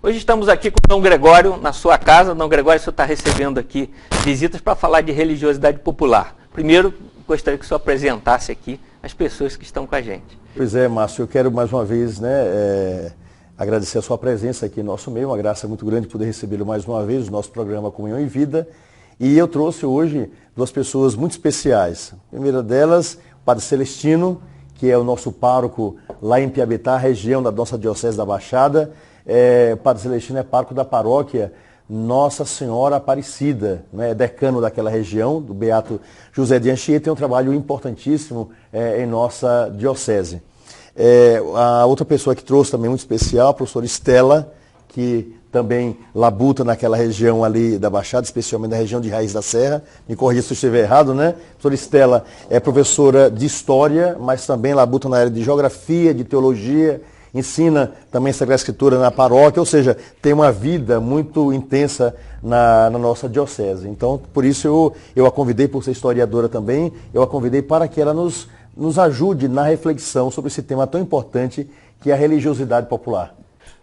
Hoje estamos aqui com o Dom Gregório na sua casa. Dom Gregório, o senhor está recebendo aqui visitas para falar de religiosidade popular. Primeiro, gostaria que o senhor apresentasse aqui as pessoas que estão com a gente. Pois é, Márcio, eu quero mais uma vez agradecer a sua presença aqui no nosso meio, uma graça muito grande poder recebê-lo mais uma vez no nosso programa Comunhão e Vida. E eu trouxe hoje duas pessoas muito especiais. A primeira delas, o Padre Celestino, que é o nosso pároco lá em Piabetá, região da nossa Diocese da Baixada. O Padre Celestino é pároco da paróquia Nossa Senhora Aparecida, né? Decano daquela região, do Beato José de Anchieta, tem um trabalho importantíssimo em nossa diocese. A outra pessoa que trouxe também muito especial, a professora Estela, que também labuta naquela região ali da Baixada, especialmente na região de Raiz da Serra. Me corrija se eu estiver errado, né? A professora Estela é professora de História, mas também labuta na área de Geografia, de Teologia, ensina também Sagrada Escritura na paróquia, ou seja, tem uma vida muito intensa na nossa diocese. Então, por isso eu a convidei, por ser historiadora também, eu a convidei para que ela nos ajude na reflexão sobre esse tema tão importante que é a religiosidade popular.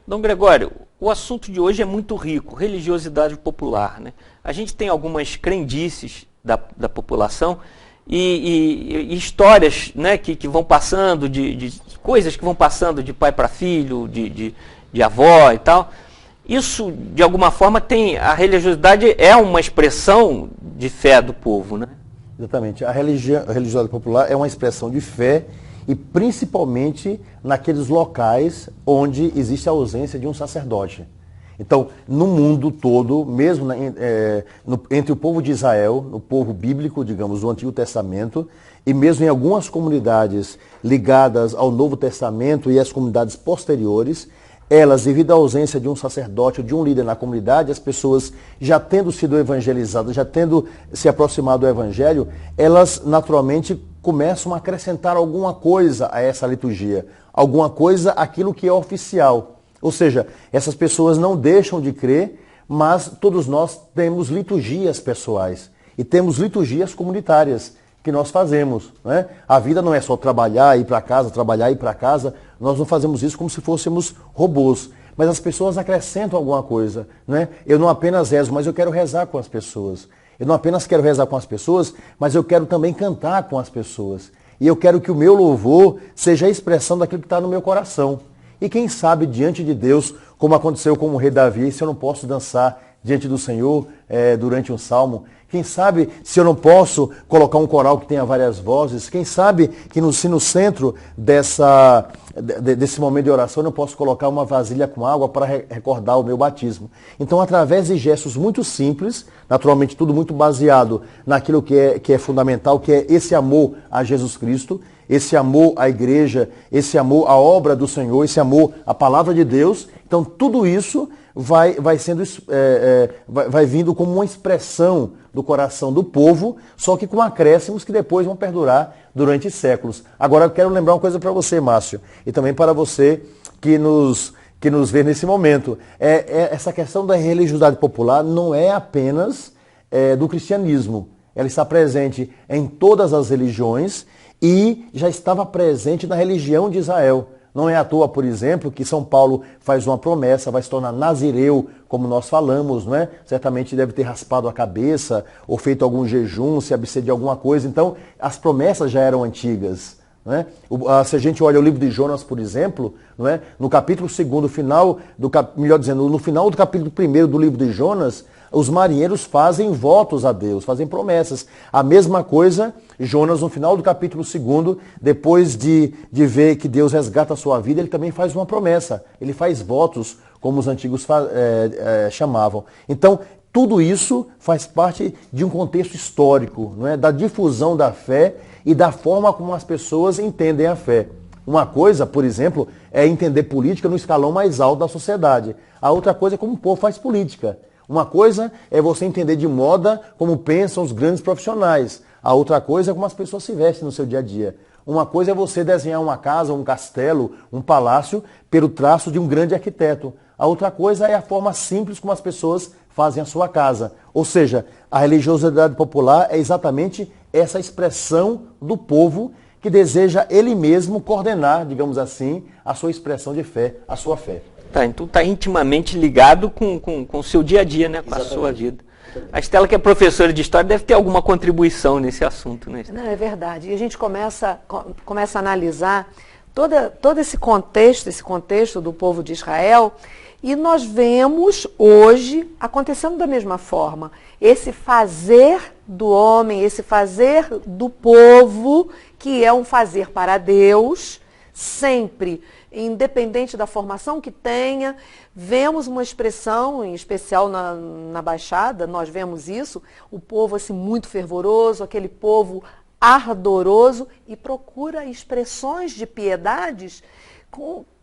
Dom Gregório, o assunto de hoje é muito rico, religiosidade popular, né? A gente tem algumas crendices da população e histórias, né, que vão passando, de coisas que vão passando de pai para filho, de avó e tal. Isso, de alguma forma, a religiosidade é uma expressão de fé do povo, né? Exatamente. A religiosidade popular é uma expressão de fé e principalmente naqueles locais onde existe a ausência de um sacerdote. Então, no mundo todo, mesmo entre o povo de Israel, no povo bíblico, digamos, do Antigo Testamento, e mesmo em algumas comunidades ligadas ao Novo Testamento e as comunidades posteriores, elas, devido à ausência de um sacerdote ou de um líder na comunidade, as pessoas já tendo sido evangelizadas, já tendo se aproximado do Evangelho, elas naturalmente começam a acrescentar alguma coisa a essa liturgia, alguma coisa àquilo que é oficial. Ou seja, essas pessoas não deixam de crer, mas todos nós temos liturgias pessoais e temos liturgias comunitárias que nós fazemos, né? A vida não é só trabalhar, ir para casa, trabalhar, ir para casa. Nós não fazemos isso como se fôssemos robôs. Mas as pessoas acrescentam alguma coisa, né? Eu não apenas rezo, mas eu quero rezar com as pessoas. Eu não apenas quero rezar com as pessoas, mas eu quero também cantar com as pessoas. E eu quero que o meu louvor seja a expressão daquilo que está no meu coração. E quem sabe, diante de Deus, como aconteceu com o rei Davi, se eu não posso dançar diante do Senhor durante um salmo? Quem sabe se eu não posso colocar um coral que tenha várias vozes? Quem sabe que se no centro desse momento de oração eu não posso colocar uma vasilha com água para recordar o meu batismo? Então, através de gestos muito simples, naturalmente tudo muito baseado naquilo que é fundamental, que é esse amor a Jesus Cristo, esse amor à igreja, esse amor à obra do Senhor, esse amor à palavra de Deus. Então, tudo isso vai vindo como uma expressão do coração do povo, só que com acréscimos que depois vão perdurar durante séculos. Agora, eu quero lembrar uma coisa para você, Márcio, e também para você que nos vê nesse momento. Essa questão da religiosidade popular não é apenas do cristianismo. Ela está presente em todas as religiões e já estava presente na religião de Israel. Não é à toa, por exemplo, que São Paulo faz uma promessa, vai se tornar nazireu, como nós falamos, não é? Certamente deve ter raspado a cabeça ou feito algum jejum, se abster de alguma coisa. Então, as promessas já eram antigas. Não é? Se a gente olha o livro de Jonas, por exemplo, não é? No capítulo 2, no final do capítulo 1 do livro de Jonas, os marinheiros fazem votos a Deus, fazem promessas. A mesma coisa, Jonas, no final do capítulo 2, depois de ver que Deus resgata a sua vida, ele também faz uma promessa. Ele faz votos, como os antigos chamavam. Então, tudo isso faz parte de um contexto histórico, não é? Da difusão da fé e da forma como as pessoas entendem a fé. Uma coisa, por exemplo, é entender política no escalão mais alto da sociedade. A outra coisa é como o povo faz política. Uma coisa é você entender de moda como pensam os grandes profissionais. A outra coisa é como as pessoas se vestem no seu dia a dia. Uma coisa é você desenhar uma casa, um castelo, um palácio pelo traço de um grande arquiteto. A outra coisa é a forma simples como as pessoas fazem a sua casa. Ou seja, a religiosidade popular é exatamente essa expressão do povo que deseja ele mesmo coordenar, digamos assim, a sua expressão de fé, a sua fé. Tá, então está intimamente ligado com o seu dia a dia, né? Com a sua vida. A Estela, que é professora de história, deve ter alguma contribuição nesse assunto, né? Não, é verdade. E a gente começa a analisar todo esse contexto do povo de Israel, e nós vemos hoje acontecendo da mesma forma. Esse fazer do homem, esse fazer do povo, que é um fazer para Deus, sempre, independente da formação que tenha. Vemos uma expressão, em especial na Baixada, nós vemos isso, o povo assim muito fervoroso, aquele povo ardoroso, e procura expressões de piedades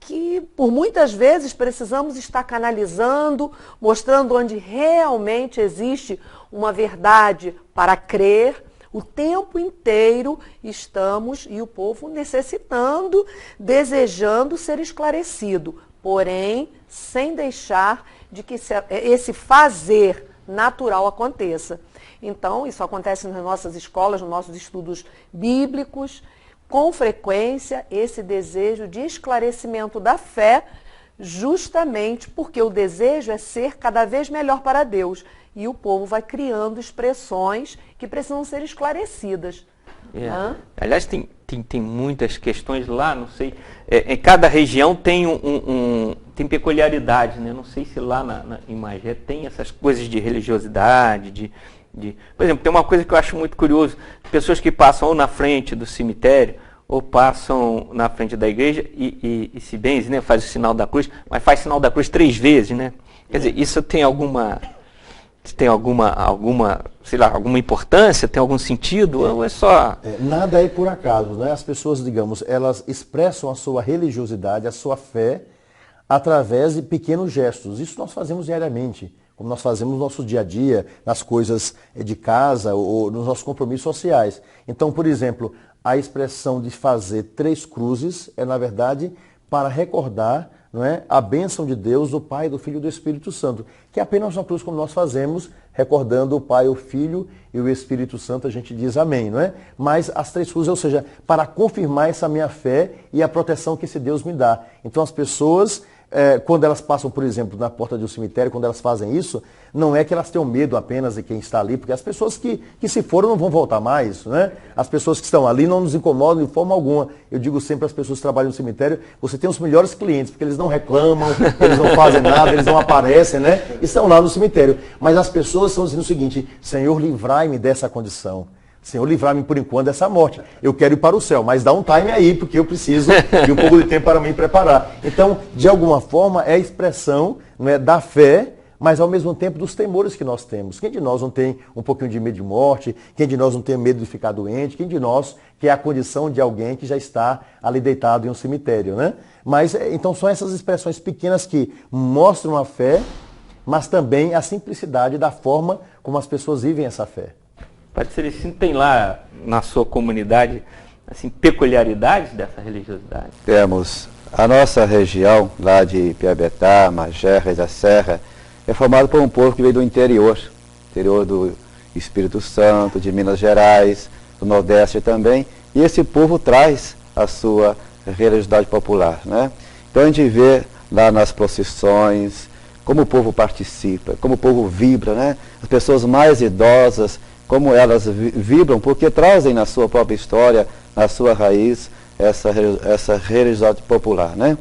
que por muitas vezes precisamos estar canalizando, mostrando onde realmente existe uma verdade para crer. O tempo inteiro estamos, e o povo necessitando, desejando ser esclarecido, porém sem deixar de que esse fazer natural aconteça. Então, isso acontece nas nossas escolas, nos nossos estudos bíblicos, com frequência, esse desejo de esclarecimento da fé, justamente porque o desejo é ser cada vez melhor para Deus. E o povo vai criando expressões que precisam ser esclarecidas. Aliás, tem muitas questões lá, não sei. Em cada região tem tem peculiaridade, né? Não sei se lá em Magé tem essas coisas de religiosidade, Por exemplo, tem uma coisa que eu acho muito curioso. Pessoas que passam ou na frente do cemitério, ou passam na frente da igreja e se benzem, né? Faz o sinal da cruz, mas faz o sinal da cruz 3 vezes, né? Quer dizer, isso tem alguma sei lá, alguma importância, tem algum sentido, ou é só... Nada é por acaso, né? As pessoas, digamos, elas expressam a sua religiosidade, a sua fé, através de pequenos gestos. Isso nós fazemos diariamente, como nós fazemos no nosso dia a dia, nas coisas de casa ou nos nossos compromissos sociais. Então, por exemplo, a expressão de fazer 3 cruzes é, na verdade, para recordar, não é, a bênção de Deus, do Pai, do Filho e do Espírito Santo, que é apenas uma cruz como nós fazemos, recordando o Pai, o Filho e o Espírito Santo, a gente diz amém, não é? Mas as 3 cruzes, ou seja, para confirmar essa minha fé e a proteção que esse Deus me dá. Então as pessoas, quando elas passam, por exemplo, na porta de um cemitério, quando elas fazem isso, não é que elas tenham medo apenas de quem está ali, porque as pessoas que se foram não vão voltar mais, né? As pessoas que estão ali não nos incomodam de forma alguma. Eu digo sempre às pessoas que trabalham no cemitério, você tem os melhores clientes, porque eles não reclamam, eles não fazem nada, eles não aparecem, né? E estão lá no cemitério. Mas as pessoas estão dizendo o seguinte: Senhor, livrai-me dessa condição. Senhor, livrar-me por enquanto dessa morte. Eu quero ir para o céu, mas dá um time aí, porque eu preciso de um pouco de tempo para me preparar. Então, de alguma forma, é a expressão, não é, da fé, mas ao mesmo tempo dos temores que nós temos. Quem de nós não tem um pouquinho de medo de morte? Quem de nós não tem medo de ficar doente? Quem de nós quer a condição de alguém que já está ali deitado em um cemitério, né? Mas, então, são essas expressões pequenas que mostram a fé, mas também a simplicidade da forma como as pessoas vivem essa fé. Padre Celestino, tem lá na sua comunidade assim, peculiaridades dessa religiosidade? Temos a nossa região, lá de Piabetá, Magé, Reis da Serra, é formada por um povo que veio do interior do Espírito Santo, de Minas Gerais, do Nordeste também, e esse povo traz a sua religiosidade popular, né? Então a gente vê lá nas procissões, como o povo participa, como o povo vibra, né? As pessoas mais idosas, como elas vibram, porque trazem na sua própria história, na sua raiz, essa religiosidade popular, né?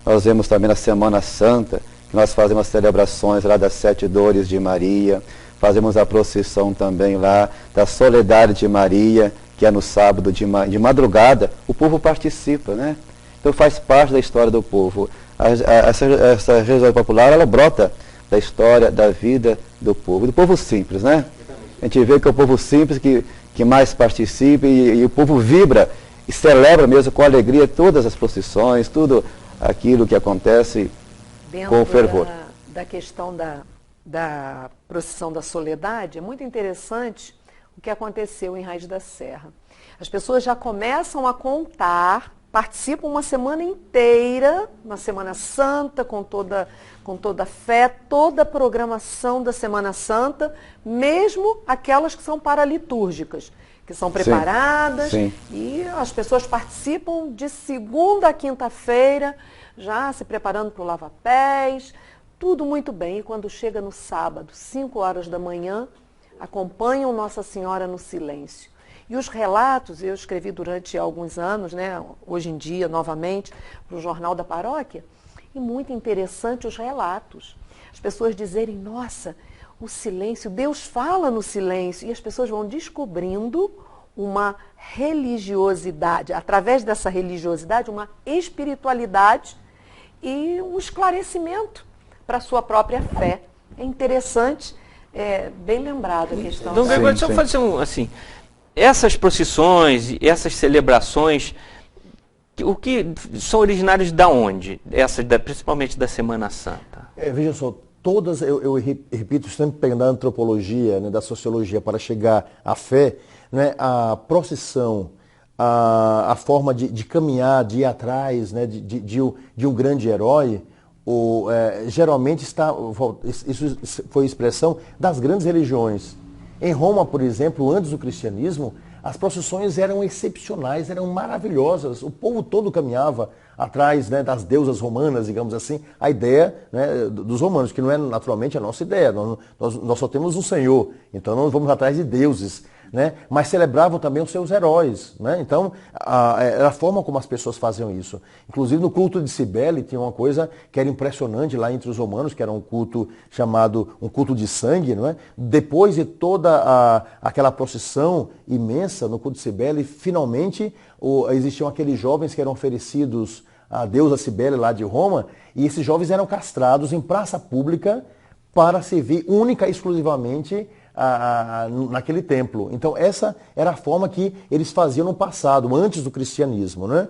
Nós vemos também na Semana Santa, que nós fazemos as celebrações lá das 7 Dores de Maria, fazemos a procissão também lá da Soledade de Maria, que é no sábado de madrugada, o povo participa, né? Então faz parte da história do povo. Essa religiosidade popular, ela brota da história, da vida do povo simples, né? A gente vê que é o povo simples que mais participa e o povo vibra e celebra mesmo com alegria todas as procissões, tudo aquilo que acontece com fervor. Da questão da procissão da Soledade, é muito interessante o que aconteceu em Raiz da Serra. As pessoas já começam a contar, participam uma semana inteira, na Semana Santa, com toda a fé, toda a programação da Semana Santa, mesmo aquelas que são paralitúrgicas, que são preparadas. Sim. E as pessoas participam de segunda a quinta-feira, já se preparando para o lava-pés, tudo muito bem. E quando chega no sábado, 5 horas da manhã, acompanham Nossa Senhora no silêncio. E os relatos, eu escrevi durante alguns anos, né, hoje em dia, novamente, para o Jornal da Paróquia, e muito interessante os relatos. As pessoas dizerem, nossa, o silêncio, Deus fala no silêncio, e as pessoas vão descobrindo uma religiosidade, através dessa religiosidade, uma espiritualidade e um esclarecimento para a sua própria fé. É interessante, bem lembrado a questão. Dom Gregório, deixa eu fazer assim, essas procissões, essas celebrações, o que são originárias de onde? Principalmente da Semana Santa. Veja só, todas, eu repito, sempre pegando a antropologia, né, da sociologia, para chegar à fé, né, a procissão, a forma de caminhar, de ir atrás, né, de um grande herói, geralmente isso foi expressão das grandes religiões. Em Roma, por exemplo, antes do cristianismo, as procissões eram excepcionais, eram maravilhosas. O povo todo caminhava atrás, né, das deusas romanas, digamos assim. A ideia, né, dos romanos, que não é naturalmente a nossa ideia. Nós só temos um Senhor, então nós vamos atrás de deuses. Né? Mas celebravam também os seus heróis. Né? Então, era a forma como as pessoas faziam isso. Inclusive, no culto de Cibele, tinha uma coisa que era impressionante lá entre os romanos, que era um culto chamado um culto de sangue. Não é? Depois de toda aquela procissão imensa no culto de Cibele, finalmente existiam aqueles jovens que eram oferecidos à deusa Cibele lá de Roma, e esses jovens eram castrados em praça pública para servir única e exclusivamente naquele templo. Então essa era a forma que eles faziam no passado, antes do cristianismo. Né?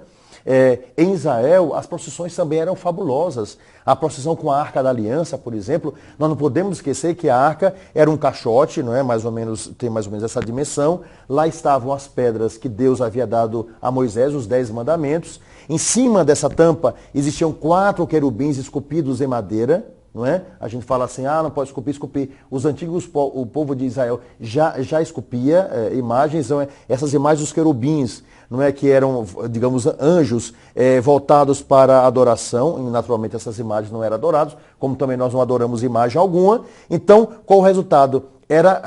Em Israel, as procissões também eram fabulosas. A procissão com a Arca da Aliança, por exemplo, nós não podemos esquecer que a arca era um caixote, não é? Tem mais ou menos essa dimensão. Lá estavam as pedras que Deus havia dado a Moisés, os 10 mandamentos. Em cima dessa tampa existiam 4 querubins esculpidos em madeira. Não é? A gente fala assim, não pode esculpir. Os antigos, o povo de Israel já esculpia imagens, então, essas imagens dos querubins, não é, que eram, digamos, anjos voltados para a adoração, e naturalmente essas imagens não eram adoradas, como também nós não adoramos imagem alguma. Então, qual o resultado? Era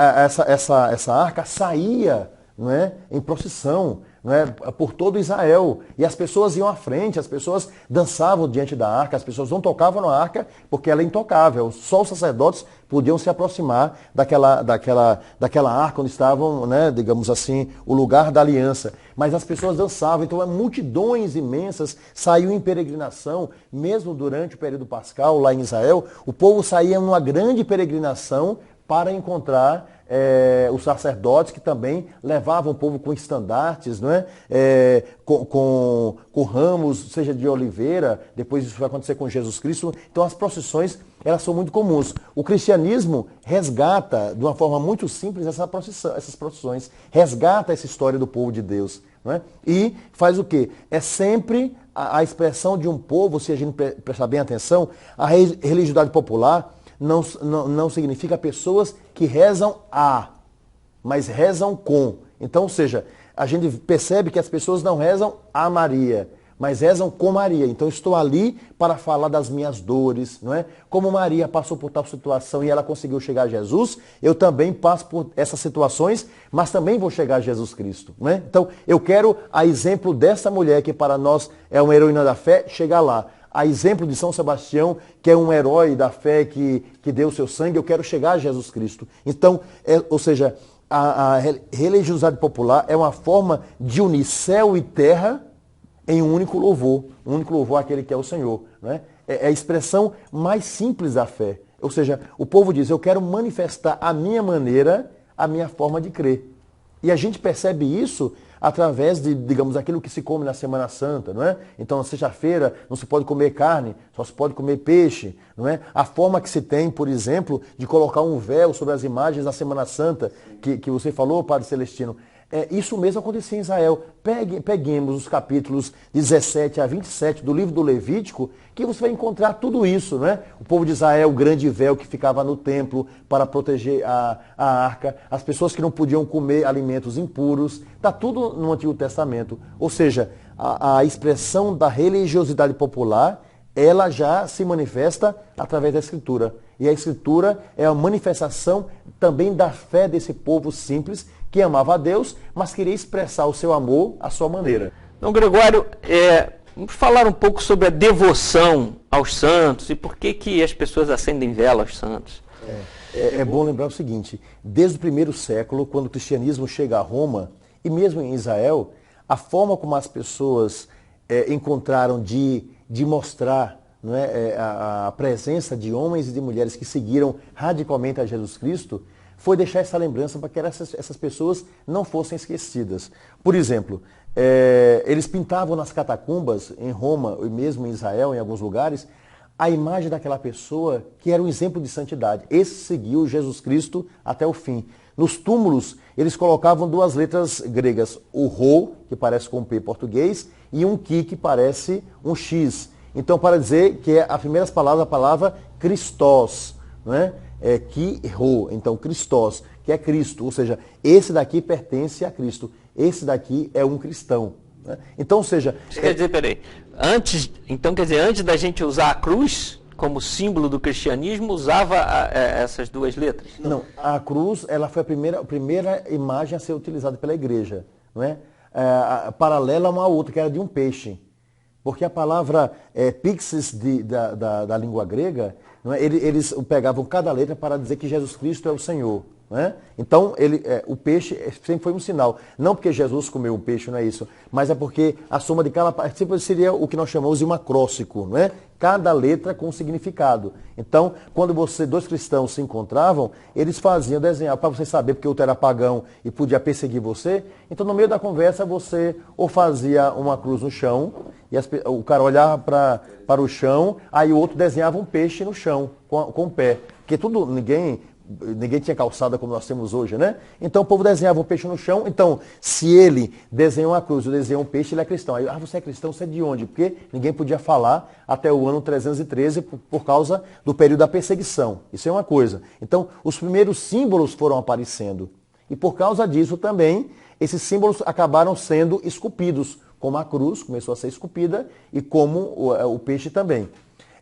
essa arca saía, não é, em procissão, não é, por todo Israel. E as pessoas iam à frente, as pessoas dançavam diante da arca, as pessoas não tocavam na arca porque ela é intocável. Só os sacerdotes podiam se aproximar daquela arca onde estavam, né, digamos assim, o lugar da aliança. Mas as pessoas dançavam, então multidões imensas saíam em peregrinação, mesmo durante o período pascal lá em Israel, o povo saía numa grande peregrinação para encontrar os sacerdotes, que também levavam o povo com estandartes, não é? Com ramos, seja de oliveira. Depois isso vai acontecer com Jesus Cristo. Então as procissões, elas são muito comuns. O cristianismo resgata, de uma forma muito simples, essas procissões. Resgata essa história do povo de Deus. Não é? E faz o quê? É sempre a expressão de um povo, se a gente prestar bem atenção, a religiosidade popular não significa pessoas que rezam mas rezam com. Então, ou seja, a gente percebe que as pessoas não rezam a Maria, mas rezam com Maria. Então, estou ali para falar das minhas dores, não é? Como Maria passou por tal situação e ela conseguiu chegar a Jesus, eu também passo por essas situações, mas também vou chegar a Jesus Cristo, não é? Então, eu quero, a exemplo dessa mulher, que para nós é uma heroína da fé, chegar lá. A exemplo de São Sebastião, que é um herói da fé que deu o seu sangue, eu quero chegar a Jesus Cristo. Então, ou seja, a religiosidade popular é uma forma de unir céu e terra em um único louvor àquele que é o Senhor. Né? É a expressão mais simples da fé. Ou seja, o povo diz, eu quero manifestar a minha maneira, a minha forma de crer. E a gente percebe isso através de, digamos, aquilo que se come na Semana Santa, não é? Então, na sexta-feira não se pode comer carne, só se pode comer peixe, não é? A forma que se tem, por exemplo, de colocar um véu sobre as imagens da Semana Santa, que você falou, Padre Celestino, Isso mesmo acontecia em Israel. Peguemos os capítulos 17 a 27 do livro do Levítico, que você vai encontrar tudo isso, né? O povo de Israel, o grande véu que ficava no templo para proteger a arca, as pessoas que não podiam comer alimentos impuros, está tudo no Antigo Testamento. Ou seja, a expressão da religiosidade popular, ela já se manifesta através da Escritura. E a Escritura é a manifestação também da fé desse povo simples, que amava a Deus, mas queria expressar o seu amor à sua maneira. Então, Gregório, vamos falar um pouco sobre a devoção aos santos e por que as pessoas acendem vela aos santos. É bom lembrar o seguinte, desde o primeiro século, quando o cristianismo chega a Roma, e mesmo em Israel, a forma como as pessoas encontraram de mostrar, não é, a presença de homens e de mulheres que seguiram radicalmente a Jesus Cristo, foi deixar essa lembrança para que essas pessoas não fossem esquecidas. Por exemplo, eles pintavam nas catacumbas, em Roma e mesmo em Israel, em alguns lugares, a imagem daquela pessoa que era um exemplo de santidade. Esse seguiu Jesus Cristo até o fim. Nos túmulos, eles colocavam duas letras gregas, o Rho, que parece com um P português, e um Ki, que parece um X. Então, para dizer que as primeiras palavras, a palavra Christos, não é? Ki-Ro, então Christos, que é Cristo, ou seja, esse daqui pertence a Cristo, esse daqui é um cristão. Né? Então, ou seja... Você quer dizer, peraí, antes da gente usar a cruz como símbolo do cristianismo, usava essas duas letras? Não, a cruz ela foi a primeira imagem a ser utilizada pela igreja, não é? Paralela a uma outra, que era de um peixe. Porque a palavra pixis da língua grega, não é? Eles pegavam cada letra para dizer que Jesus Cristo é o Senhor. Não é? Então, o peixe sempre foi um sinal. Não porque Jesus comeu um peixe, não é isso. Mas é porque a soma de cada parte seria o que nós chamamos de um acróstico. Não é? Cada letra com um significado. Então, quando dois cristãos se encontravam, eles faziam desenhar, para você saber porque o outro era pagão e podia perseguir você. Então, no meio da conversa, você ou fazia uma cruz no chão, e o cara olhava para o chão, aí o outro desenhava um peixe no chão, com o pé. Porque ninguém tinha calçada como nós temos hoje, né? Então o povo desenhava um peixe no chão. Então, se ele desenha uma cruz, ou desenha um peixe, ele é cristão. Aí, você é cristão, você é de onde? Porque ninguém podia falar até o ano 313 por causa do período da perseguição. Isso é uma coisa. Então, os primeiros símbolos foram aparecendo. E por causa disso também, esses símbolos acabaram sendo esculpidos, como a cruz começou a ser esculpida e como o peixe também.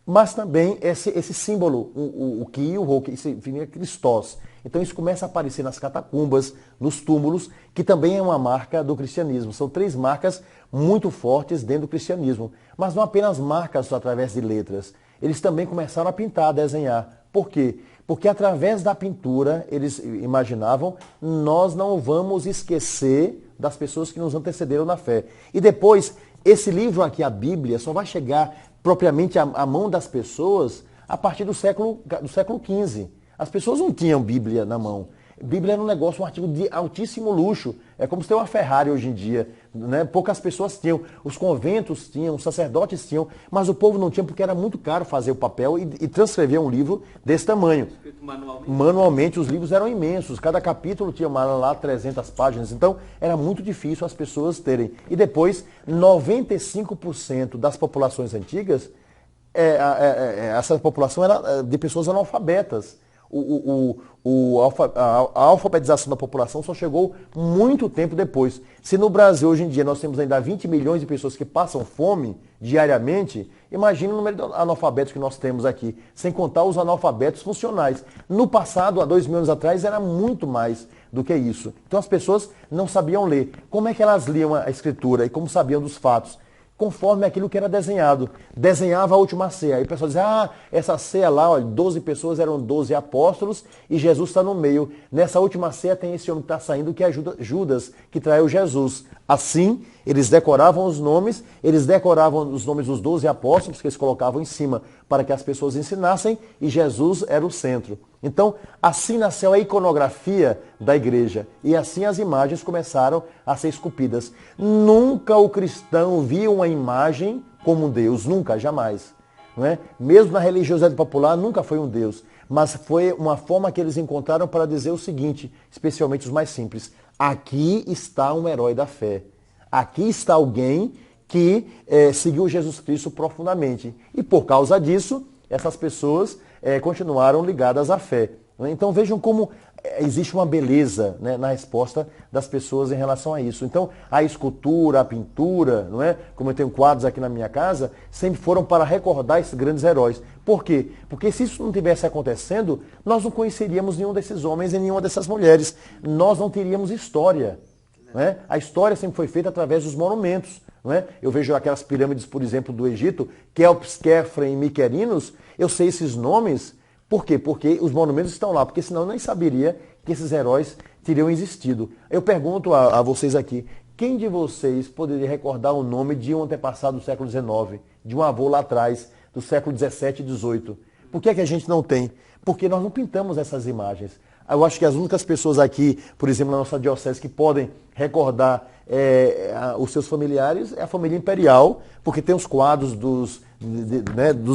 Mas também esse símbolo, o Ki e o Ro, que significa Christos. Então isso começa a aparecer nas catacumbas, nos túmulos, que também é uma marca do cristianismo. São três marcas muito fortes dentro do cristianismo. Mas não apenas marcas através de letras. Eles também começaram a pintar, a desenhar. Por quê? Porque através da pintura, eles imaginavam, nós não vamos esquecer das pessoas que nos antecederam na fé. E depois, esse livro aqui, a Bíblia, só vai chegar propriamente à mão das pessoas a partir do século XV. As pessoas não tinham Bíblia na mão. Bíblia era um negócio, um artigo de altíssimo luxo. É como se tem uma Ferrari hoje em dia. Né? Poucas pessoas tinham. Os conventos tinham, os sacerdotes tinham, mas o povo não tinha porque era muito caro fazer o papel e transcrever um livro desse tamanho. Manualmente, os livros eram imensos. Cada capítulo tinha lá 300 páginas. Então, era muito difícil as pessoas terem. E depois, 95% das populações antigas, essa população era de pessoas analfabetas. A alfabetização da população só chegou muito tempo depois. Se no Brasil hoje em dia nós temos ainda 20 milhões de pessoas que passam fome diariamente, imagine o número de analfabetos que nós temos aqui, sem contar os analfabetos funcionais. No passado, há 2.000 anos atrás, era muito mais do que isso. Então as pessoas não sabiam ler. Como é que elas liam a escritura e como sabiam dos fatos? Conforme aquilo que era desenhado. Desenhava a última ceia. Aí o pessoal dizia, essa ceia lá, olha, 12 pessoas eram 12 apóstolos e Jesus está no meio. Nessa última ceia tem esse homem que está saindo, que é Judas, que traiu Jesus. Assim, eles decoravam os nomes dos 12 apóstolos que eles colocavam em cima para que as pessoas ensinassem e Jesus era o centro. Então, assim nasceu a iconografia da igreja e assim as imagens começaram a ser esculpidas. Nunca o cristão viu uma imagem como um Deus, nunca, jamais. Não é? Mesmo na religiosidade popular, nunca foi um Deus, mas foi uma forma que eles encontraram para dizer o seguinte, especialmente os mais simples: aqui está um herói da fé. Aqui está alguém que seguiu Jesus Cristo profundamente. E por causa disso, essas pessoas continuaram ligadas à fé. Então vejam como existe uma beleza, né, na resposta das pessoas em relação a isso. Então a escultura, a pintura, não é? Como eu tenho quadros aqui na minha casa, sempre foram para recordar esses grandes heróis. Por quê? Porque se isso não tivesse acontecendo, nós não conheceríamos nenhum desses homens e nenhuma dessas mulheres. Nós não teríamos história. Não é? A história sempre foi feita através dos monumentos. Não é? Eu vejo aquelas pirâmides, por exemplo, do Egito, Kelps, Khafre e Mycerinos. Eu sei esses nomes. Por quê? Porque os monumentos estão lá, porque senão eu nem saberia que esses heróis teriam existido. Eu pergunto a vocês aqui, quem de vocês poderia recordar o nome de um antepassado do século XIX, de um avô lá atrás, do século XVII e XVIII? Por que é que a gente não tem? Porque nós não pintamos essas imagens. Eu acho que as únicas pessoas aqui, por exemplo, na nossa diocese, que podem recordar os seus familiares é a família imperial, porque tem os quadros dos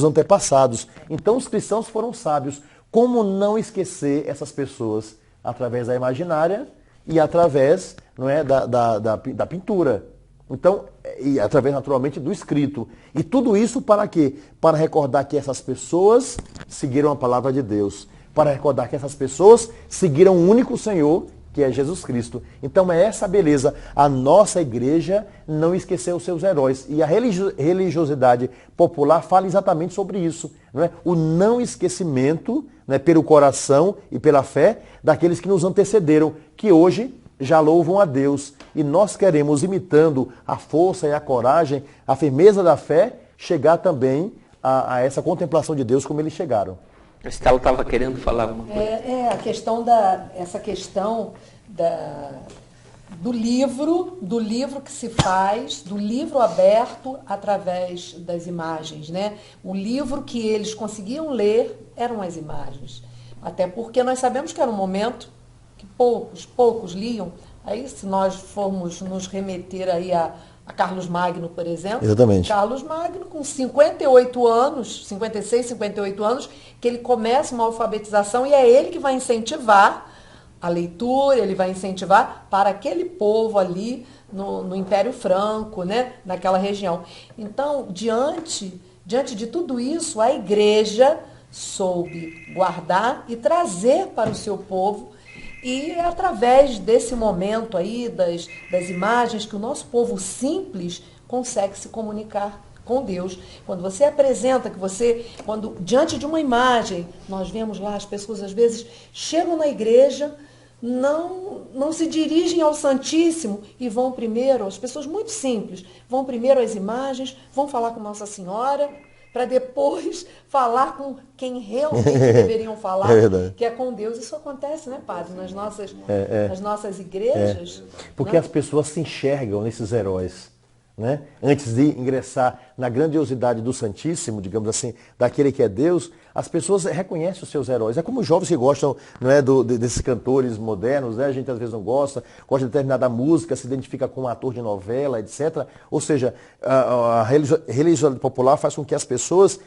antepassados. Então os cristãos foram sábios. Como não esquecer essas pessoas? Através da imaginária e através, não é, da pintura. Então, e através naturalmente do escrito. E tudo isso para quê? Para recordar que essas pessoas seguiram a palavra de Deus. Para recordar que essas pessoas seguiram o único Senhor, que é Jesus Cristo. Então é essa a beleza. A nossa igreja não esqueceu os seus heróis. E a religiosidade popular fala exatamente sobre isso. Não é? O não esquecimento, né, pelo coração e pela fé daqueles que nos antecederam, que hoje já louvam a Deus. E nós queremos, imitando a força e a coragem, a firmeza da fé, chegar também a essa contemplação de Deus como eles chegaram. A Estela estava querendo falar uma coisa. Essa questão do livro que se faz, do livro aberto através das imagens, né? O livro que eles conseguiam ler eram as imagens. Até porque nós sabemos que era um momento que poucos liam. Aí, se nós formos nos remeter aí a Carlos Magno, por exemplo. Exatamente. Carlos Magno, com 58 anos, 56, 58 anos, que ele começa uma alfabetização e é ele que vai incentivar a leitura, ele vai incentivar para aquele povo ali no Império Franco, né, naquela região. Então, diante de tudo isso, a igreja soube guardar e trazer para o seu povo. E é através desse momento aí, das imagens, que o nosso povo simples consegue se comunicar com Deus. Quando você apresenta, quando diante de uma imagem, nós vemos lá as pessoas às vezes chegam na igreja, não se dirigem ao Santíssimo e vão primeiro, as pessoas muito simples, vão primeiro às imagens, vão falar com Nossa Senhora, para depois falar com quem realmente deveriam falar, que é com Deus. Isso acontece, né, padre, nas nossas igrejas. Porque as pessoas se enxergam nesses heróis. Né? Antes de ingressar na grandiosidade do Santíssimo, digamos assim, daquele que é Deus, as pessoas reconhecem os seus heróis. É como os jovens que gostam, não é, desses cantores modernos, né? A gente às vezes não gosta de determinada música, se identifica com um ator de novela, etc. Ou seja, a religiosidade popular faz com que as pessoas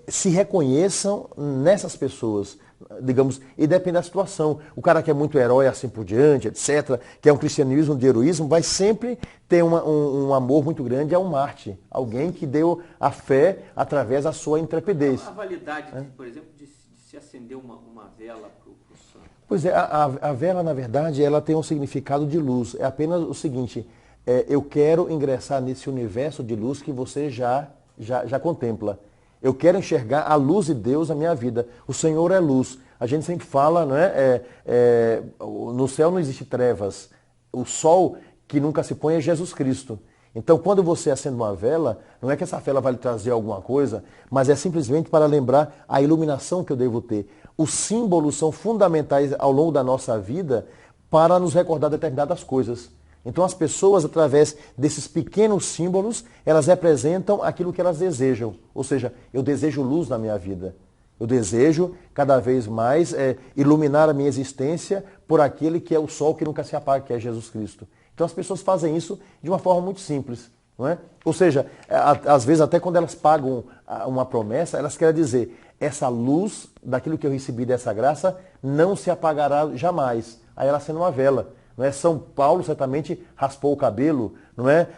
se reconheçam nessas pessoas, digamos, e depende da situação. O cara que é muito herói, assim por diante, etc., que é um cristianismo de heroísmo, vai sempre ter um amor muito grande a um Marte, alguém que deu a fé através da sua intrepidez. A validade, por exemplo, de se acender uma vela para o santo? Pois é, a vela, na verdade, ela tem um significado de luz. É apenas o seguinte, eu quero ingressar nesse universo de luz que você já contempla. Eu quero enxergar a luz de Deus na minha vida. O Senhor é luz. A gente sempre fala, não é? No céu não existe trevas. O sol que nunca se põe é Jesus Cristo. Então, quando você acende uma vela, não é que essa vela vai lhe trazer alguma coisa, mas é simplesmente para lembrar a iluminação que eu devo ter. Os símbolos são fundamentais ao longo da nossa vida para nos recordar determinadas coisas. Então as pessoas, através desses pequenos símbolos, elas representam aquilo que elas desejam. Ou seja, eu desejo luz na minha vida. Eu desejo cada vez mais iluminar a minha existência por aquele que é o sol que nunca se apaga, que é Jesus Cristo. Então as pessoas fazem isso de uma forma muito simples. Não é? Ou seja, às vezes até quando elas pagam uma promessa, elas querem dizer, essa luz daquilo que eu recebi dessa graça não se apagará jamais. Aí ela acende uma vela. Não é? São Paulo certamente raspou o cabelo, não é?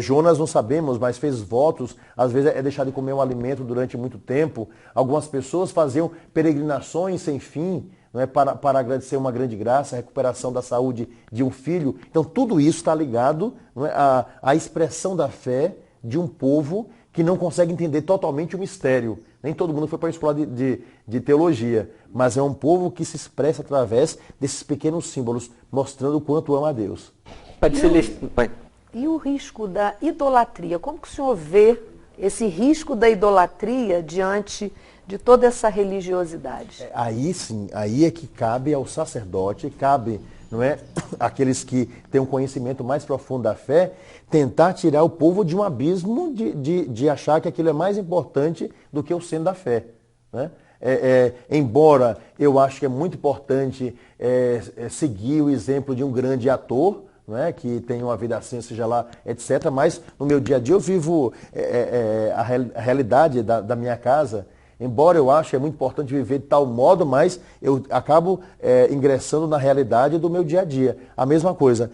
Jonas não sabemos, mas fez votos, às vezes é deixar de comer um alimento durante muito tempo. Algumas pessoas faziam peregrinações sem fim, não é? Para agradecer uma grande graça, a recuperação da saúde de um filho. Então tudo isso está ligado, não é? à expressão da fé de um povo que não consegue entender totalmente o mistério. Nem todo mundo foi para a escola de teologia, mas é um povo que se expressa através desses pequenos símbolos, mostrando o quanto ama a Deus. E o risco da idolatria? Como que o senhor vê esse risco da idolatria diante de toda essa religiosidade? Aí sim, aí é que cabe ao sacerdote, cabe, não é, aqueles que têm um conhecimento mais profundo da fé, tentar tirar o povo de um abismo de achar que aquilo é mais importante do que o seno da fé. Né? Embora eu acho que é muito importante seguir o exemplo de um grande ator, não é? Que tem uma vida assim, seja lá, etc. Mas no meu dia a dia eu vivo a realidade da minha casa. Embora eu ache que é muito importante viver de tal modo, mas eu acabo ingressando na realidade do meu dia a dia. A mesma coisa.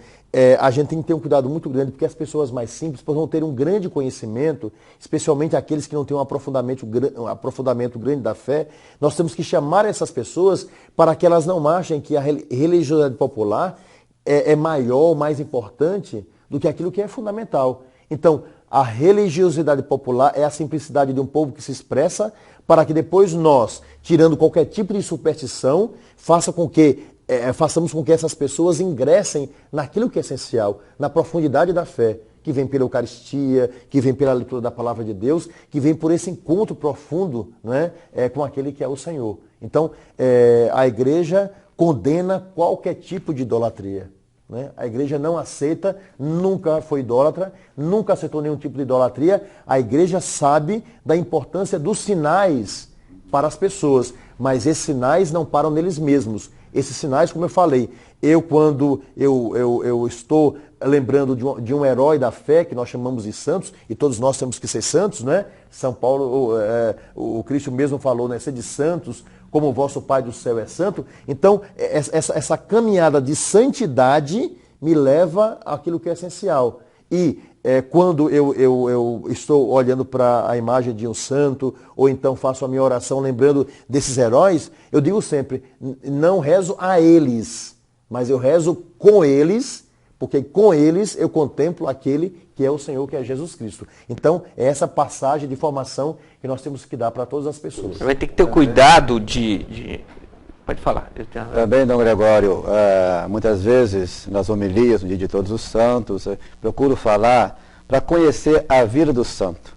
A gente tem que ter um cuidado muito grande, porque as pessoas mais simples vão ter um grande conhecimento, especialmente aqueles que não têm um aprofundamento grande da fé. Nós temos que chamar essas pessoas para que elas não achem que a religiosidade popular é maior, mais importante do que aquilo que é fundamental. Então, a religiosidade popular é a simplicidade de um povo que se expressa para que depois nós, tirando qualquer tipo de superstição, façamos com que essas pessoas ingressem naquilo que é essencial, na profundidade da fé, que vem pela Eucaristia, que vem pela leitura da Palavra de Deus, que vem por esse encontro profundo, né, com aquele que é o Senhor. Então, a igreja condena qualquer tipo de idolatria. Né? A igreja não aceita, nunca foi idólatra, nunca aceitou nenhum tipo de idolatria. A igreja sabe da importância dos sinais para as pessoas, mas esses sinais não param neles mesmos. Esses sinais, como eu falei, quando eu estou lembrando de um herói da fé, que nós chamamos de santos, e todos nós temos que ser santos, né? São Paulo, o Cristo mesmo falou, né? Ser de santos, como o vosso Pai do céu é santo. Então, essa caminhada de santidade me leva àquilo que é essencial. E quando eu estou olhando para a imagem de um santo, ou então faço a minha oração lembrando desses heróis, eu digo sempre, não rezo a eles, mas eu rezo com eles, porque com eles eu contemplo aquele que é o Senhor, que é Jesus Cristo. Então, é essa passagem de formação que nós temos que dar para todas as pessoas. Você vai ter que ter cuidado Pode falar. Também, Dom Gregório, muitas vezes nas homilias, no dia de Todos os Santos, procuro falar para conhecer a vida do santo,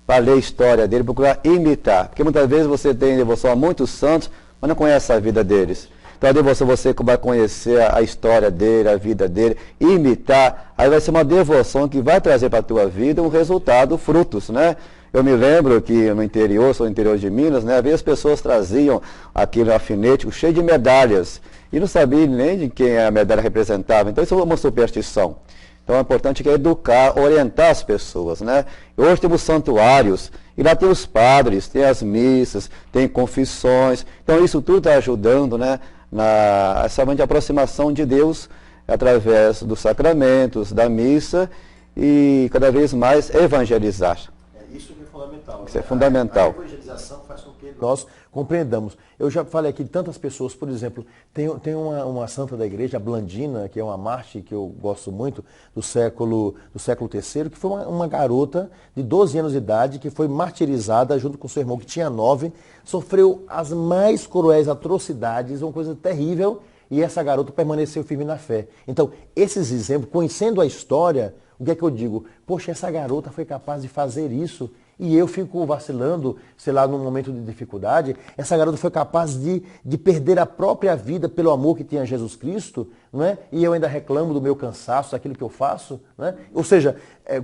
para ler a história dele, procurar imitar. Porque muitas vezes você tem devoção a muitos santos, mas não conhece a vida deles. Então a devoção você vai conhecer a história dele, a vida dele, imitar, aí vai ser uma devoção que vai trazer para a tua vida um resultado, frutos, né? Eu me lembro que no interior, sou no interior de Minas, né? Às vezes as pessoas traziam aquele alfinete cheio de medalhas e não sabiam nem de quem a medalha representava. Então isso é uma superstição. Então é importante que educar, orientar as pessoas, né? Hoje temos santuários, e lá tem os padres, tem as missas, tem confissões. Então isso tudo está ajudando, né? Essa aproximação de Deus através dos sacramentos, da missa e cada vez mais evangelizar. Isso que é fundamental. Isso é fundamental. A evangelização faz com que nós compreendamos. Eu já falei aqui de tantas pessoas, por exemplo, tem uma santa da igreja, a Blandina, que é uma mártir que eu gosto muito, do século III, que foi uma garota de 12 anos de idade, que foi martirizada junto com seu irmão, que tinha 9, sofreu as mais cruéis atrocidades, uma coisa terrível, e essa garota permaneceu firme na fé. Então, esses exemplos, conhecendo a história, o que é que eu digo? Poxa, essa garota foi capaz de fazer isso e eu fico vacilando, sei lá, num momento de dificuldade. Essa garota foi capaz de perder a própria vida pelo amor que tinha a Jesus Cristo, não é? E eu ainda reclamo do meu cansaço, daquilo que eu faço. Não é? Ou seja,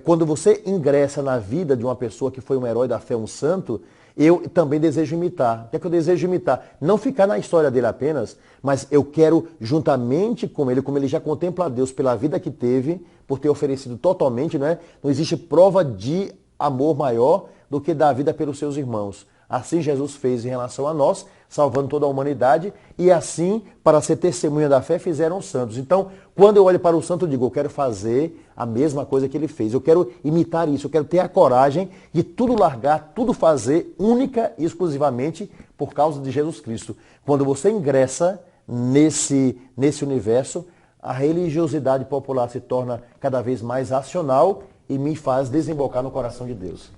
quando você ingressa na vida de uma pessoa que foi um herói da fé, um santo, eu também desejo imitar. O que é que eu desejo imitar? Não ficar na história dele apenas, mas eu quero, juntamente com ele, como ele já contempla a Deus pela vida que teve, por ter oferecido totalmente, né? Não existe prova de amor maior do que dar a vida pelos seus irmãos. assim Jesus fez em relação a nós, salvando toda a humanidade, e assim, para ser testemunha da fé, fizeram os santos. Então, quando eu olho para o santo, eu digo, eu quero fazer a mesma coisa que ele fez, eu quero imitar isso, eu quero ter a coragem de tudo largar, tudo fazer, única e exclusivamente por causa de Jesus Cristo. Quando você ingressa nesse universo, a religiosidade popular se torna cada vez mais racional e me faz desembocar no coração de Deus.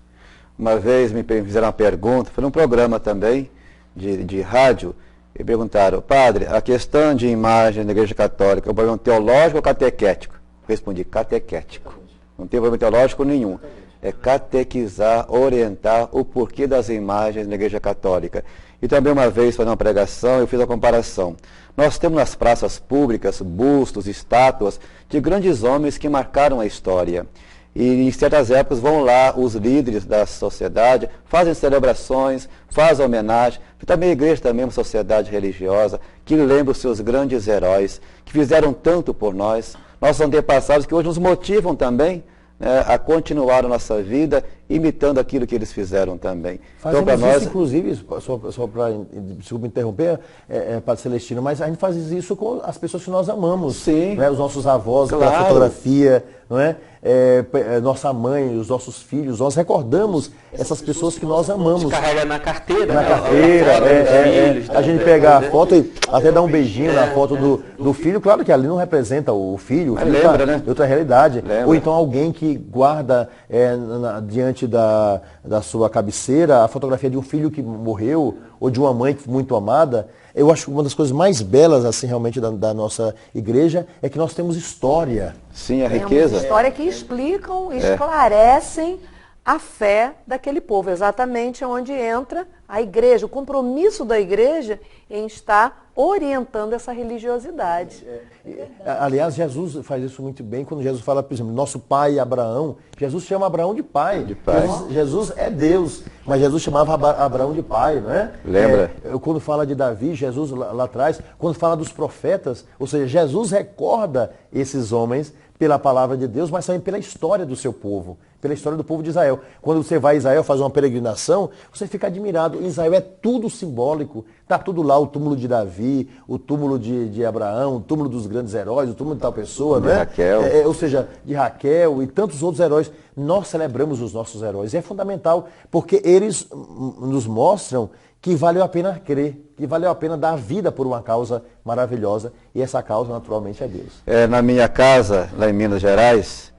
Uma vez me fizeram uma pergunta, foi num programa também de rádio, e perguntaram, padre, a questão de imagem da Igreja Católica é um problema teológico ou catequético? Respondi, catequético. Não tem problema teológico nenhum. É catequizar, orientar o porquê das imagens na Igreja Católica. E também uma vez, fazendo uma pregação, eu fiz a comparação. Nós temos nas praças públicas bustos, estátuas de grandes homens que marcaram a história. E em certas épocas vão lá os líderes da sociedade, fazem celebrações, fazem homenagem. E também a igreja também é uma sociedade religiosa que lembra os seus grandes heróis, que fizeram tanto por nós, nossos antepassados, que hoje nos motivam também, né, a continuar a nossa vida imitando aquilo que eles fizeram também. Fazemos então, para nós, inclusive, só para, desculpa interromper, Padre Celestino, mas a gente faz isso com as pessoas que nós amamos. Sim. Né? Os nossos avós, claro. pela fotografia, não é? Nossa mãe, os nossos filhos, nós recordamos essas pessoas que nós amamos. Carrega na carteira. Na carteira, a gente pega a foto e até dá um beijinho na foto do filho, claro que ali não representa o filho lembra, né? Outra realidade. Lembra. Ou então alguém que guarda diante da sua cabeceira a fotografia de um filho que morreu, ou de uma mãe muito amada. Eu acho que uma das coisas mais belas, assim, realmente, da nossa igreja é que nós temos história. Sim, a riqueza. História que explicam, esclarecem a fé daquele povo. Exatamente onde entra a igreja, o compromisso da igreja em estar orientando essa religiosidade. Aliás, Jesus faz isso muito bem quando Jesus fala, por exemplo, nosso pai Abraão. Jesus chama Abraão de pai. Jesus é Deus, mas Jesus chamava Abraão de pai, não é? Lembra? Quando fala de Davi, Jesus lá atrás, quando fala dos profetas, ou seja, Jesus recorda esses homens pela palavra de Deus, mas também pela história do seu povo, pela história do povo de Israel. Quando você vai a Israel fazer uma peregrinação, você fica admirado. Em Israel é tudo simbólico. Está tudo lá, o túmulo de Davi, o túmulo de Abraão, o túmulo dos grandes heróis, o túmulo de tal pessoa, de né? Raquel. Ou seja, de Raquel e tantos outros heróis. Nós celebramos os nossos heróis. E é fundamental, porque eles nos mostram que valeu a pena crer, que valeu a pena dar vida por uma causa maravilhosa. E essa causa, naturalmente, é Deus. Na minha casa, lá em Minas Gerais,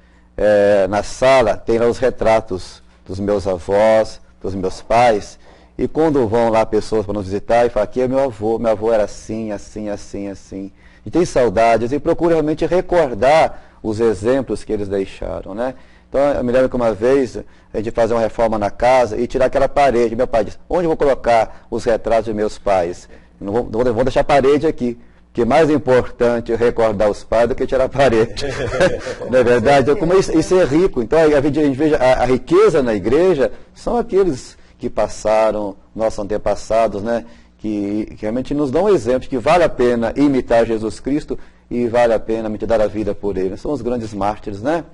na sala, tem lá os retratos dos meus avós, dos meus pais. E quando vão lá pessoas para nos visitar e falam, aqui é meu avô era assim, assim, assim, assim. E tem saudades e procura realmente recordar os exemplos que eles deixaram, né? Então, eu me lembro que uma vez a gente fazia uma reforma na casa e tirar aquela parede. Meu pai disse, onde eu vou colocar os retratos de meus pais? Não vou deixar a parede aqui. Que é mais importante recordar os pais do que tirar a parede. Não é verdade? Então, como isso é rico. Então, a gente veja a riqueza na igreja são aqueles que passaram, nossos antepassados, né? Que realmente nos dão um exemplo de que vale a pena imitar Jesus Cristo e vale a pena me dar a vida por ele. São os grandes mártires, né?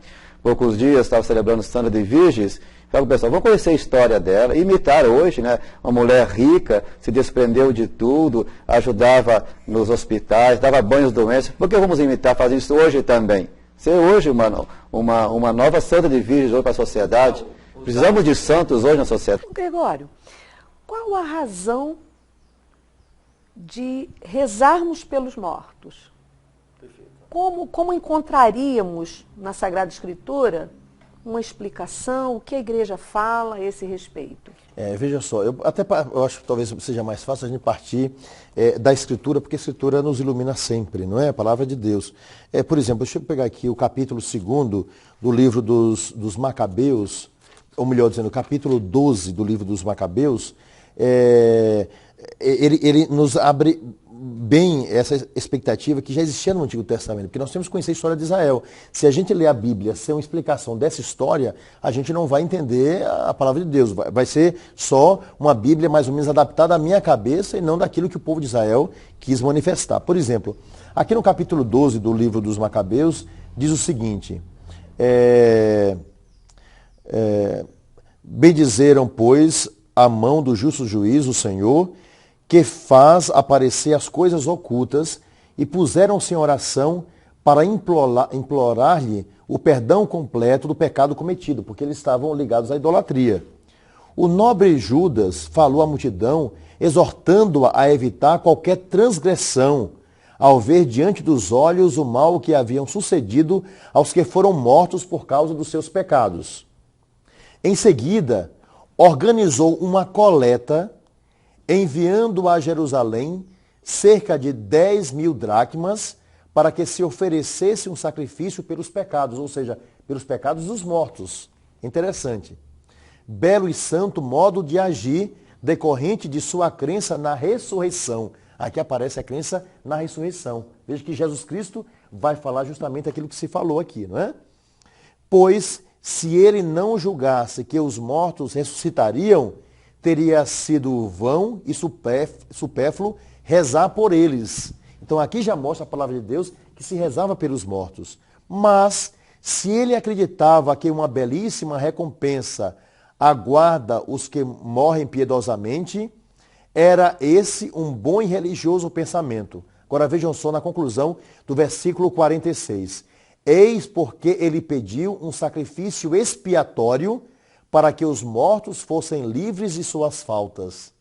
Poucos dias estava celebrando Santa de Virgens. Fala pro pessoal, vamos conhecer a história dela, imitar hoje, né? Uma mulher rica, se desprendeu de tudo, ajudava nos hospitais, dava banho aos doentes. Por que vamos imitar, fazer isso hoje também? Ser hoje uma nova Santa de Virgens hoje para a sociedade. Precisamos de santos hoje na sociedade. Gregório, qual a razão de rezarmos pelos mortos? Como encontraríamos na Sagrada Escritura uma explicação, o que a igreja fala a esse respeito? Veja só, eu acho que talvez seja mais fácil a gente partir da Escritura, porque a Escritura nos ilumina sempre, não é? A palavra de Deus. Por exemplo, deixa eu pegar aqui o capítulo 2 do livro dos Macabeus, ou melhor dizendo, o capítulo 12 do livro dos Macabeus, ele nos abre bem essa expectativa que já existia no Antigo Testamento, porque nós temos que conhecer a história de Israel. Se a gente ler a Bíblia sem uma explicação dessa história, a gente não vai entender a palavra de Deus. Vai ser só uma Bíblia mais ou menos adaptada à minha cabeça e não daquilo que o povo de Israel quis manifestar. Por exemplo, aqui no capítulo 12 do livro dos Macabeus, diz o seguinte, bendizeram, pois, a mão do justo juiz, o Senhor, que faz aparecer as coisas ocultas, e puseram-se em oração para implorar-lhe o perdão completo do pecado cometido, porque eles estavam ligados à idolatria. O nobre Judas falou à multidão, exortando-a a evitar qualquer transgressão, ao ver diante dos olhos o mal que haviam sucedido aos que foram mortos por causa dos seus pecados. Em seguida, organizou uma coleta, enviando a Jerusalém cerca de 10.000 dracmas, para que se oferecesse um sacrifício pelos pecados, ou seja, pelos pecados dos mortos. Interessante. Belo e santo modo de agir, decorrente de sua crença na ressurreição. Aqui aparece a crença na ressurreição. Veja que Jesus Cristo vai falar justamente aquilo que se falou aqui, não é? Pois, se ele não julgasse que os mortos ressuscitariam, teria sido vão e supérfluo rezar por eles. Então aqui já mostra a palavra de Deus que se rezava pelos mortos. Mas, se ele acreditava que uma belíssima recompensa aguarda os que morrem piedosamente, era esse um bom e religioso pensamento. Agora vejam só na conclusão do versículo 46. Eis porque ele pediu um sacrifício expiatório para que os mortos fossem livres de suas faltas.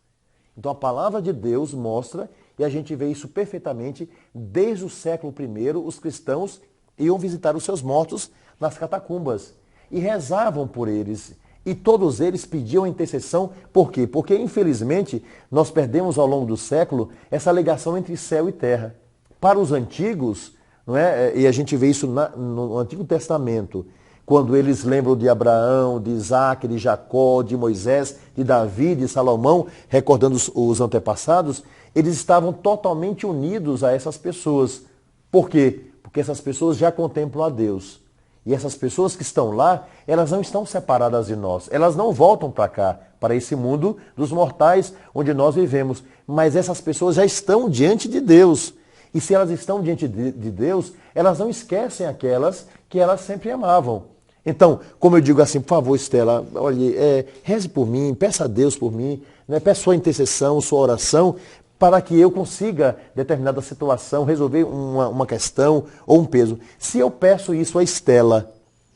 Então a palavra de Deus mostra, e a gente vê isso perfeitamente, desde o século I, os cristãos iam visitar os seus mortos nas catacumbas e rezavam por eles. E todos eles pediam intercessão. Por quê? Porque, infelizmente, nós perdemos ao longo do século essa ligação entre céu e terra. Para os antigos, não é? E a gente vê isso no Antigo Testamento, quando eles lembram de Abraão, de Isaac, de Jacó, de Moisés, de Davi, de Salomão, recordando os antepassados, eles estavam totalmente unidos a essas pessoas. Por quê? Porque essas pessoas já contemplam a Deus. E essas pessoas que estão lá, elas não estão separadas de nós. Elas não voltam para cá, para esse mundo dos mortais onde nós vivemos. Mas essas pessoas já estão diante de Deus. E se elas estão diante de Deus, elas não esquecem aquelas que elas sempre amavam. Então, como eu digo assim, por favor, Estela, olhe, reze por mim, peça a Deus por mim, né, peça sua intercessão, sua oração, para que eu consiga, determinada situação, resolver uma questão ou um peso. Se eu peço isso a Estela,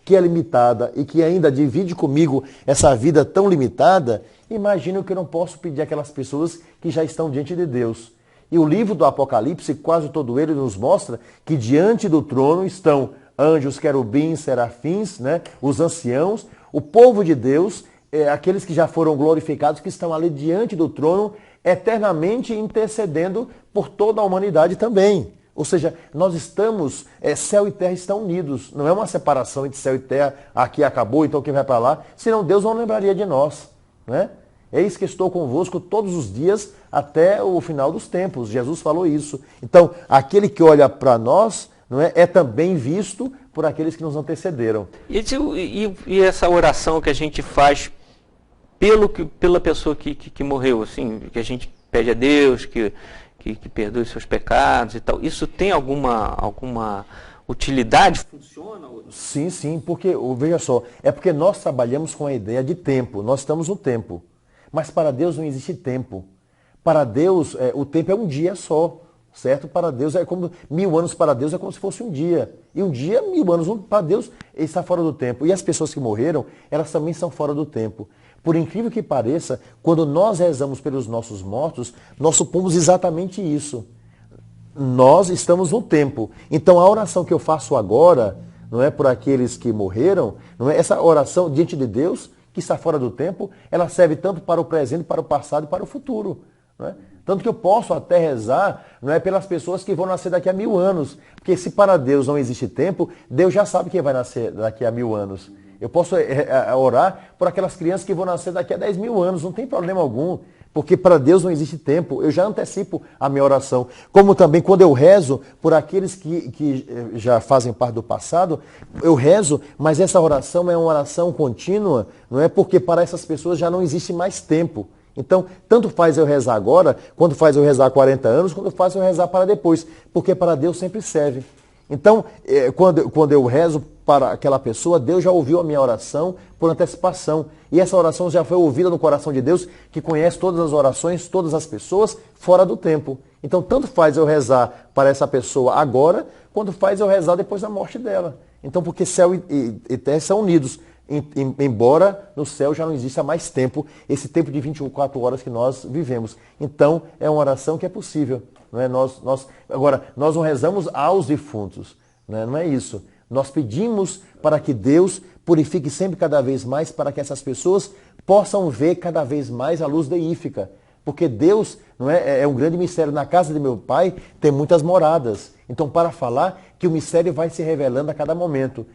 que é limitada e que ainda divide comigo essa vida tão limitada, imagino que eu não posso pedir àquelas pessoas que já estão diante de Deus. E o livro do Apocalipse, quase todo ele nos mostra que diante do trono estão anjos, querubins, serafins, né, os anciãos, o povo de Deus, aqueles que já foram glorificados, que estão ali diante do trono, eternamente intercedendo por toda a humanidade também. Ou seja, nós estamos, céu e terra estão unidos. Não é uma separação entre céu e terra, aqui acabou, então quem vai para lá, senão Deus não lembraria de nós, né? Eis que estou convosco todos os dias até o final dos tempos. Jesus falou isso. Então, aquele que olha para nós, não é também visto por aqueles que nos antecederam. E essa oração que a gente faz pela pessoa que morreu, assim, que a gente pede a Deus que perdoe seus pecados e tal, isso tem alguma utilidade? Funciona? Sim, porque, veja só, é porque nós trabalhamos com a ideia de tempo, nós estamos no tempo. Mas para Deus não existe tempo. Para Deus, o tempo é um dia só, certo? Para Deus é como 1000 anos para Deus é como se fosse um dia. E um dia, 1000 anos, para Deus está fora do tempo. E as pessoas que morreram, elas também são fora do tempo. Por incrível que pareça, quando nós rezamos pelos nossos mortos, nós supomos exatamente isso. Nós estamos no tempo. Então a oração que eu faço agora, não é por aqueles que morreram, não é essa oração diante de Deus, que está fora do tempo, ela serve tanto para o presente, para o passado e para o futuro. Não é? Tanto que eu posso até rezar, não é, pelas pessoas que vão nascer daqui a 1000 anos. Porque se para Deus não existe tempo, Deus já sabe quem vai nascer daqui a 1000 anos. Eu posso orar por aquelas crianças que vão nascer daqui a 10.000 anos, não tem problema algum. Porque para Deus não existe tempo, eu já antecipo a minha oração. Como também quando eu rezo por aqueles que já fazem parte do passado, eu rezo, mas essa oração é uma oração contínua, não é? Porque para essas pessoas já não existe mais tempo. Então, tanto faz eu rezar agora, quanto faz eu rezar 40 anos, quanto faz eu rezar para depois. Porque para Deus sempre serve. Então, quando eu rezo para aquela pessoa, Deus já ouviu a minha oração por antecipação. E essa oração já foi ouvida no coração de Deus, que conhece todas as orações, todas as pessoas, fora do tempo. Então, tanto faz eu rezar para essa pessoa agora, quanto faz eu rezar depois da morte dela. Então, porque céu e terra são unidos. Embora no céu já não exista mais tempo, esse tempo de 24 horas que nós vivemos. Então, é uma oração que é possível. Não é? Agora, nós não rezamos aos defuntos. Não é isso. Nós pedimos para que Deus purifique sempre cada vez mais, para que essas pessoas possam ver cada vez mais a luz deífica. Porque Deus é um grande mistério. Na casa de meu pai tem muitas moradas. Então, para falar que o mistério vai se revelando a cada momento.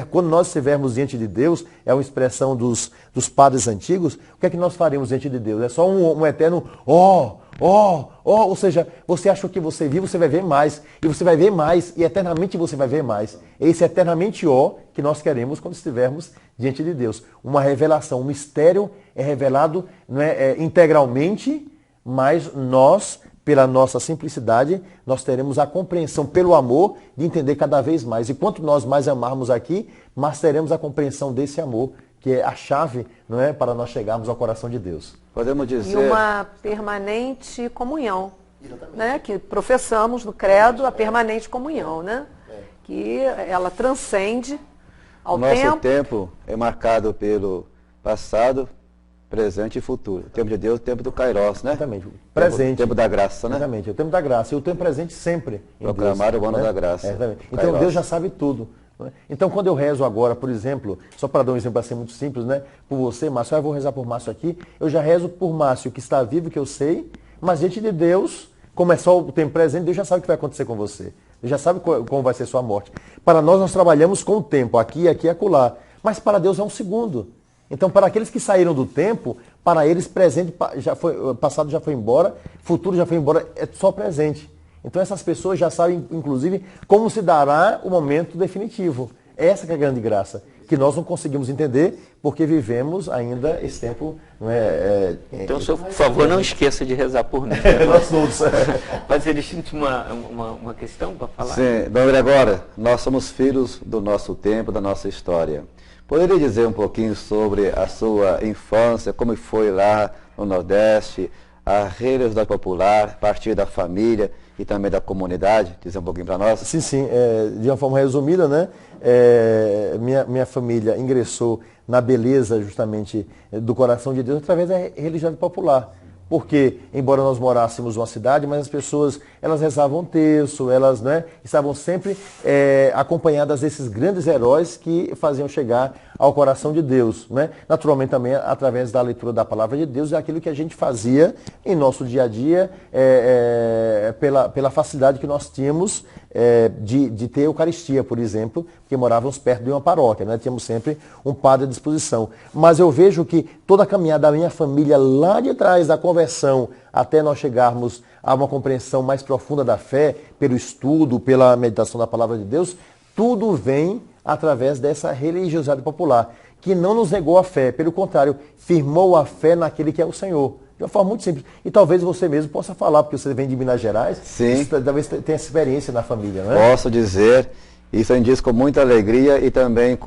Quando nós estivermos diante de Deus, é uma expressão dos padres antigos, o que é que nós faremos diante de Deus? É só um eterno ou seja, você acha que você viu, você vai ver mais. E você vai ver mais, e eternamente você vai ver mais. Esse eternamente que nós queremos quando estivermos diante de Deus. Uma revelação, um mistério é revelado integralmente, mas nós, pela nossa simplicidade, nós teremos a compreensão pelo amor de entender cada vez mais. E quanto nós mais amarmos aqui, mais teremos a compreensão desse amor, que é a chave para nós chegarmos ao coração de Deus. Podemos dizer... E uma permanente comunhão, que professamos no credo, a permanente comunhão, que ela transcende ao tempo. Nosso tempo é marcado pelo passado, presente e futuro. O tempo de Deus, o tempo do Kairos, Exatamente. Presente. O tempo da graça, Exatamente. O tempo da graça. E o tempo presente sempre em Proclamar Deus, o ano da graça. Exatamente. Então Deus já sabe tudo. Então, quando eu rezo agora, por exemplo, só para dar um exemplo assim muito simples, por você, Márcio, eu vou rezar por Márcio aqui, eu já rezo por Márcio, que está vivo, que eu sei, mas diante de Deus, como é só o tempo presente, Deus já sabe o que vai acontecer com você. Deus já sabe como vai ser sua morte. Para nós trabalhamos com o tempo, aqui e acolá, mas para Deus é um segundo. Então, para aqueles que saíram do tempo, para eles presente já foi, passado já foi embora, futuro já foi embora, é só presente. Então essas pessoas já sabem, inclusive, como se dará o momento definitivo. Essa que é a grande graça, que nós não conseguimos entender porque vivemos ainda esse tempo. Então, senhor, por favor, não esqueça de rezar por mim. Nós todos. Mas eles tinham uma questão para falar? Sim, Dom Gregório, nós somos filhos do nosso tempo, da nossa história. Poderia dizer um pouquinho sobre a sua infância, como foi lá no Nordeste, a religiosidade popular, a partir da família e também da comunidade? Dizer um pouquinho para nós? Sim. De uma forma resumida, minha família ingressou na beleza justamente do coração de Deus através da religiosidade popular. Porque, embora nós morássemos numa cidade, mas as pessoas, elas rezavam um terço, elas estavam sempre acompanhadas desses grandes heróis que faziam chegar ao coração de Deus. Naturalmente também através da leitura da palavra de Deus, é aquilo que a gente fazia em nosso dia a dia, pela facilidade que nós tínhamos de ter Eucaristia, por exemplo, porque morávamos perto de uma paróquia, tínhamos sempre um padre à disposição. Mas eu vejo que toda a caminhada da minha família lá de trás, da conversão, até nós chegarmos a uma compreensão mais profunda da fé, pelo estudo, pela meditação da palavra de Deus, tudo vem através dessa religiosidade popular, que não nos negou a fé, pelo contrário, firmou a fé naquele que é o Senhor. De uma forma muito simples. E talvez você mesmo possa falar, porque você vem de Minas Gerais, sim, talvez tenha essa experiência na família, Posso dizer, isso a gente diz com muita alegria e também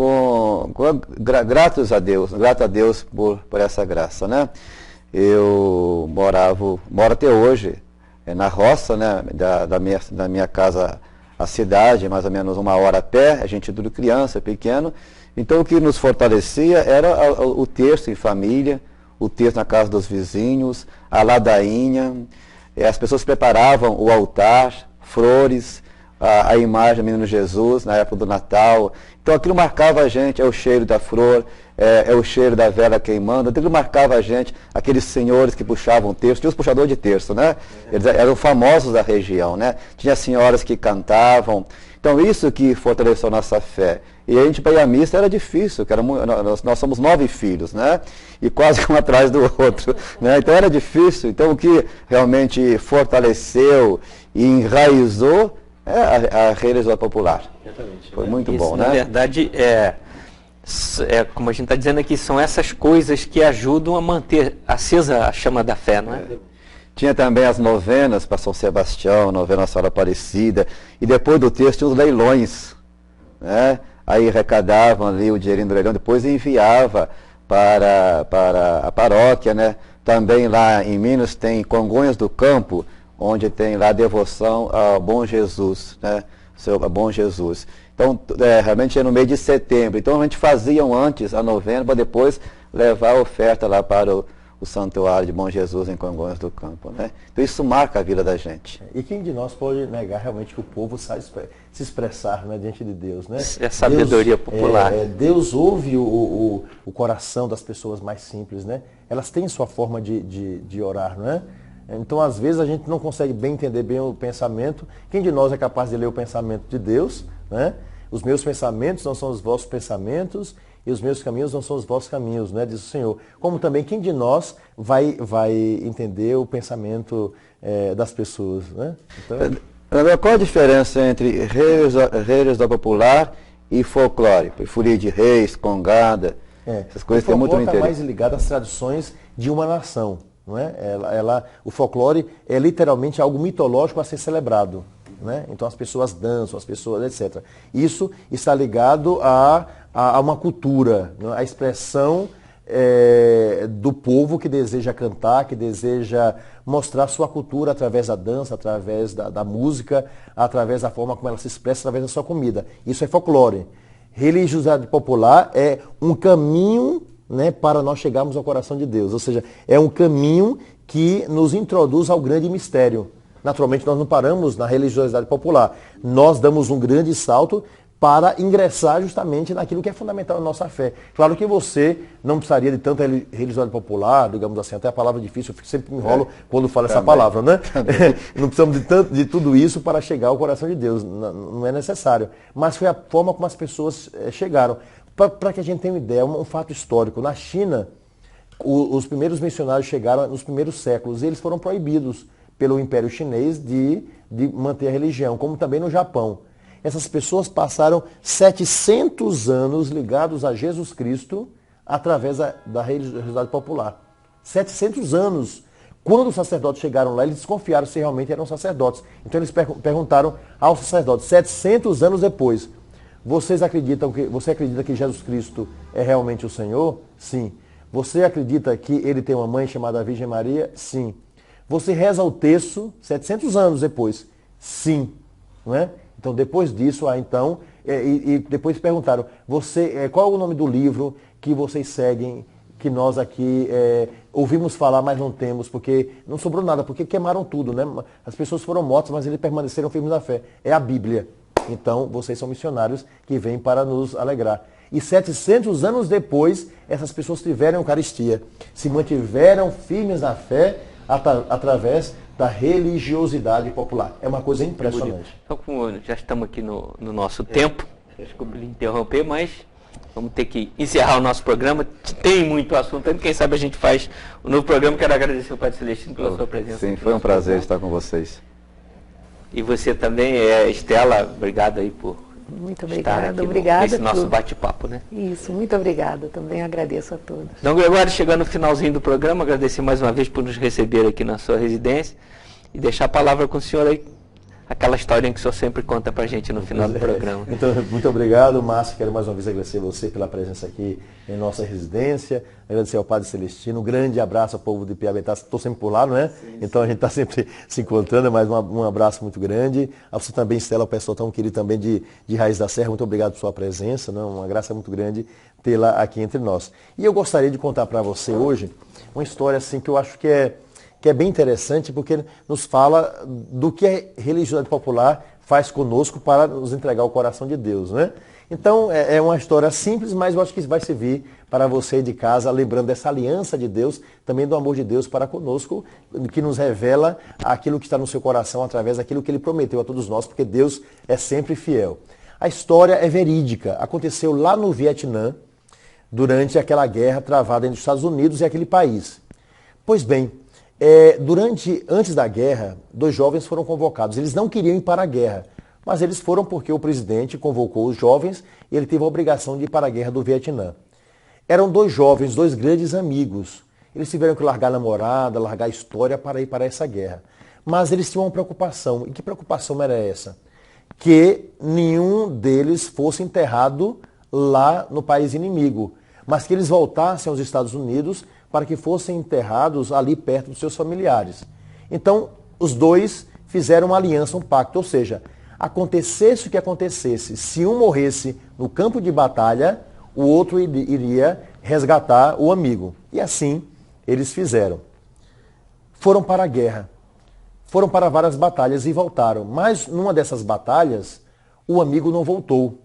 gratos a Deus, grato a Deus por essa graça, Eu moro até hoje na roça, da minha casa à cidade, mais ou menos 1 hora a pé, a gente tudo criança, pequeno. Então o que nos fortalecia era o terço em família, o terço na casa dos vizinhos, a ladainha, as pessoas preparavam o altar, flores, a imagem do menino Jesus na época do Natal. Então aquilo marcava a gente, é o cheiro da flor, é o cheiro da vela queimando, aquilo marcava a gente, aqueles senhores que puxavam terço, tinha os puxadores de terço, Eles eram famosos da região, Tinha senhoras que cantavam. Então isso que fortaleceu nossa fé. E a gente para ir à missa era difícil, nós somos 9 filhos, E quase um atrás do outro, Então era difícil. Então o que realmente fortaleceu e enraizou é a religiosidade popular. Exatamente. Foi muito Isso, bom, na verdade, como a gente está dizendo aqui, são essas coisas que ajudam a manter acesa a chama da fé, Tinha também as novenas para São Sebastião, novena Nossa Senhora Aparecida, e depois do texto tinha os leilões, aí arrecadavam ali o dinheirinho do leilão, depois enviava para a paróquia, né? Também lá em Minas tem Congonhas do Campo, onde tem lá devoção ao Bom Jesus, né? Ao Bom Jesus. Então, realmente é no mês de setembro. Então, a gente fazia antes a novena, para depois levar a oferta lá para o Santuário de Bom Jesus em Congonhas do Campo, né? Então, isso marca a vida da gente. E quem de nós pode negar realmente que o povo sabe se expressar, né, diante de Deus, né? É sabedoria popular. Deus ouve o coração das pessoas mais simples, né? Elas têm sua forma de orar, não é? Então, às vezes, a gente não consegue bem entender bem o pensamento. Quem de nós é capaz de ler o pensamento de Deus, né? Os meus pensamentos não são os vossos pensamentos e os meus caminhos não são os vossos caminhos, né? Diz o Senhor. Como também, quem de nós vai entender o pensamento das pessoas, né? Então, qual a diferença entre religiosidade popular e folclore? Folia de reis, congada, essas coisas têm muito interesse. O folclore está mais ligado às tradições de uma nação. Não é? O folclore é literalmente algo mitológico a ser celebrado. Né? Então as pessoas dançam, as pessoas, etc. Isso está ligado a uma cultura, né? A expressão do povo que deseja cantar, que deseja mostrar sua cultura através da dança, através da música, através da forma como ela se expressa, através da sua comida. Isso é folclore. Religiosidade popular é um caminho, né, para nós chegarmos ao coração de Deus. Ou seja, é um caminho que nos introduz ao grande mistério. Naturalmente, nós não paramos na religiosidade popular. Nós damos um grande salto para ingressar justamente naquilo que é fundamental na nossa fé. Claro que você não precisaria de tanta religiosidade popular, digamos assim, até a palavra difícil, eu sempre me enrolo quando falo essa palavra, né? Não precisamos de tudo isso para chegar ao coração de Deus, não é necessário. Mas foi a forma como as pessoas chegaram. Para que a gente tenha uma ideia, um fato histórico. Na China, os primeiros missionários chegaram nos primeiros séculos e eles foram proibidos pelo Império Chinês de manter a religião, como também no Japão. Essas pessoas passaram 700 anos ligados a Jesus Cristo através da religiosidade popular. 700 anos. Quando os sacerdotes chegaram lá, eles desconfiaram se realmente eram sacerdotes. Então eles perguntaram aos sacerdotes, 700 anos depois, você acredita que Jesus Cristo é realmente o Senhor? Sim. Você acredita que ele tem uma mãe chamada Virgem Maria? Sim. Você reza o terço 700 anos depois? Sim. Não é? Então, depois disso, depois perguntaram, qual é o nome do livro que vocês seguem, que nós aqui ouvimos falar, mas não temos, porque não sobrou nada, porque queimaram tudo, né? As pessoas foram mortas, mas eles permaneceram firmes na fé. É a Bíblia. Então, vocês são missionários que vêm para nos alegrar. E 700 anos depois, essas pessoas tiveram Eucaristia. Se mantiveram firmes na fé através da religiosidade popular. É uma coisa impressionante. Então, como já estamos aqui no nosso tempo, desculpe lhe interromper, mas vamos ter que encerrar o nosso programa. Tem muito assunto ainda, quem sabe a gente faz um novo programa. Quero agradecer ao Padre Celestino pela sua presença. Sim, foi um prazer estar com vocês. E você também, Estela, obrigado aí por muito estar aqui obrigada nesse nosso bate-papo, né? Isso, muito obrigada. Também agradeço a todos. Dom Gregório, chegando no finalzinho do programa, agradecer mais uma vez por nos receber aqui na sua residência e deixar a palavra com o senhor aí, aquela historinha que o senhor sempre conta pra gente no final do programa. Então, muito obrigado, Márcio. Quero mais uma vez agradecer você pela presença aqui em nossa residência. Agradecer ao Padre Celestino. Um grande abraço ao povo de Piabetá. Estou sempre por lá, não é? Sim. Então a gente está sempre se encontrando, mas um abraço muito grande. A você também, Estela, o pessoal tão querido também de Raiz da Serra. Muito obrigado por sua presença. Não? Uma graça muito grande tê-la aqui entre nós. E eu gostaria de contar para você hoje uma história assim que eu acho que é bem interessante, porque nos fala do que a religiosidade popular faz conosco para nos entregar o coração de Deus, né? Então, é uma história simples, mas eu acho que vai servir para você de casa, lembrando dessa aliança de Deus, também do amor de Deus para conosco, que nos revela aquilo que está no seu coração através daquilo que Ele prometeu a todos nós, porque Deus é sempre fiel. A história é verídica, aconteceu lá no Vietnã, durante aquela guerra travada entre os Estados Unidos e aquele país. Pois bem, antes da guerra, 2 jovens foram convocados. Eles não queriam ir para a guerra, mas eles foram porque o presidente convocou os jovens e ele teve a obrigação de ir para a guerra do Vietnã. Eram 2 jovens, 2 grandes amigos. Eles tiveram que largar a namorada, largar a história para ir para essa guerra. Mas eles tinham uma preocupação. E que preocupação era essa? que nenhum deles fosse enterrado lá no país inimigo, mas que eles voltassem aos Estados Unidos para que fossem enterrados ali perto dos seus familiares. Então, os dois fizeram uma aliança, um pacto, ou seja, acontecesse o que acontecesse, se um morresse no campo de batalha, o outro iria resgatar o amigo. E assim eles fizeram. Foram para a guerra, foram para várias batalhas e voltaram. Mas numa dessas batalhas, o amigo não voltou.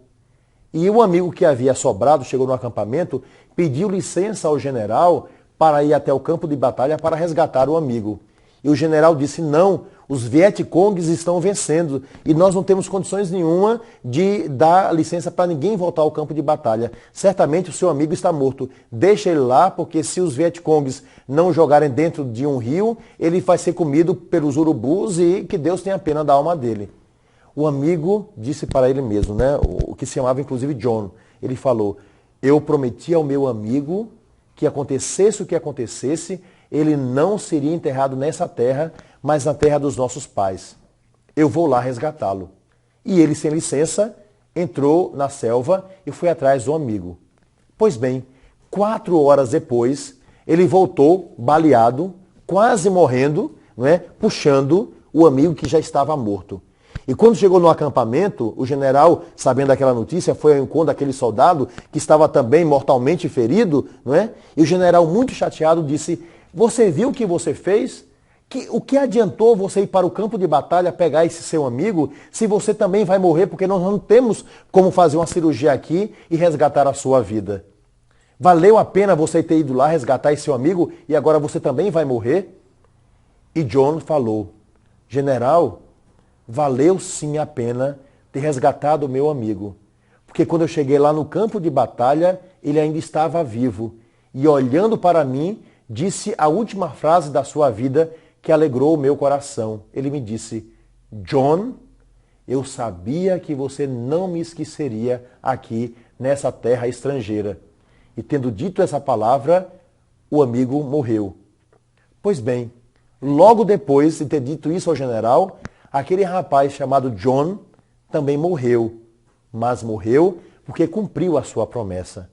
E o amigo que havia sobrado, chegou no acampamento, pediu licença ao general para ir até o campo de batalha para resgatar o amigo. E o general disse, não, os Vietcongs estão vencendo e nós não temos condições nenhuma de dar licença para ninguém voltar ao campo de batalha. Certamente o seu amigo está morto. Deixa ele lá, porque se os Vietcongs não jogarem dentro de um rio, ele vai ser comido pelos urubus e que Deus tenha pena da alma dele. O amigo disse para ele mesmo, né, o que se chamava inclusive John, ele falou, eu prometi ao meu amigo que acontecesse o que acontecesse, ele não seria enterrado nessa terra, mas na terra dos nossos pais. Eu vou lá resgatá-lo. E ele, sem licença, entrou na selva e foi atrás do amigo. Pois bem, 4 horas depois, ele voltou baleado, quase morrendo, não é? Puxando o amigo que já estava morto. E quando chegou no acampamento, o general, sabendo daquela notícia, foi ao encontro daquele soldado que estava também mortalmente ferido, não é? E o general, muito chateado, disse, você viu o que você fez? O que adiantou você ir para o campo de batalha pegar esse seu amigo se você também vai morrer, porque nós não temos como fazer uma cirurgia aqui e resgatar a sua vida? Valeu a pena você ter ido lá resgatar esse seu amigo e agora você também vai morrer? E John falou, general, valeu sim a pena ter resgatado o meu amigo, porque quando eu cheguei lá no campo de batalha, ele ainda estava vivo e olhando para mim, disse a última frase da sua vida que alegrou o meu coração. Ele me disse, John, eu sabia que você não me esqueceria aqui nessa terra estrangeira. E tendo dito essa palavra, o amigo morreu. Pois bem, logo depois de ter dito isso ao general, aquele rapaz chamado John também morreu. Mas morreu porque cumpriu a sua promessa.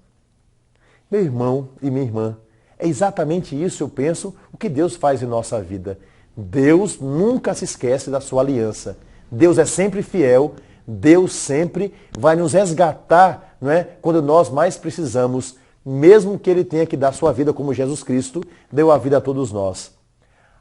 Meu irmão e minha irmã, é exatamente isso, eu penso, o que Deus faz em nossa vida. Deus nunca se esquece da sua aliança. Deus é sempre fiel, Deus sempre vai nos resgatar, não é? Quando nós mais precisamos, mesmo que Ele tenha que dar sua vida como Jesus Cristo deu a vida a todos nós.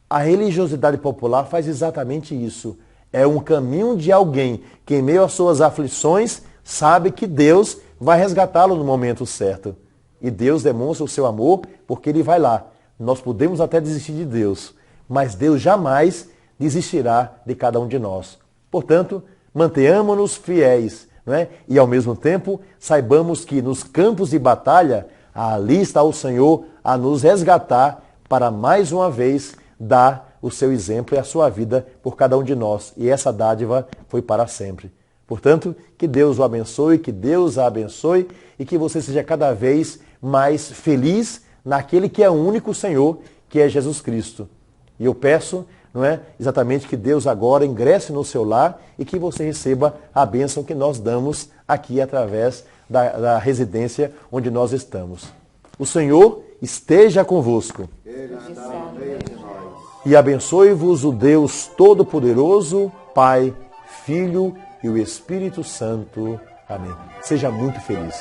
A religiosidade popular faz exatamente isso. É um caminho de alguém que em meio às suas aflições sabe que Deus vai resgatá-lo no momento certo. E Deus demonstra o seu amor porque Ele vai lá. Nós podemos até desistir de Deus, mas Deus jamais desistirá de cada um de nós. Portanto, mantenhamos-nos fiéis, não é? E ao mesmo tempo, saibamos que nos campos de batalha, ali está o Senhor a nos resgatar para mais uma vez dar o seu exemplo e a sua vida por cada um de nós. E essa dádiva foi para sempre. Portanto, que Deus o abençoe, que Deus a abençoe e que você seja cada vez mais feliz naquele que é o único Senhor, que é Jesus Cristo. E eu peço, não é, exatamente que Deus agora ingresse no seu lar e que você receba a bênção que nós damos aqui através da residência onde nós estamos. O Senhor esteja convosco. Ele está no meio de nós. E abençoe-vos o Deus Todo-Poderoso, Pai, Filho e o Espírito Santo. Amém. Seja muito feliz.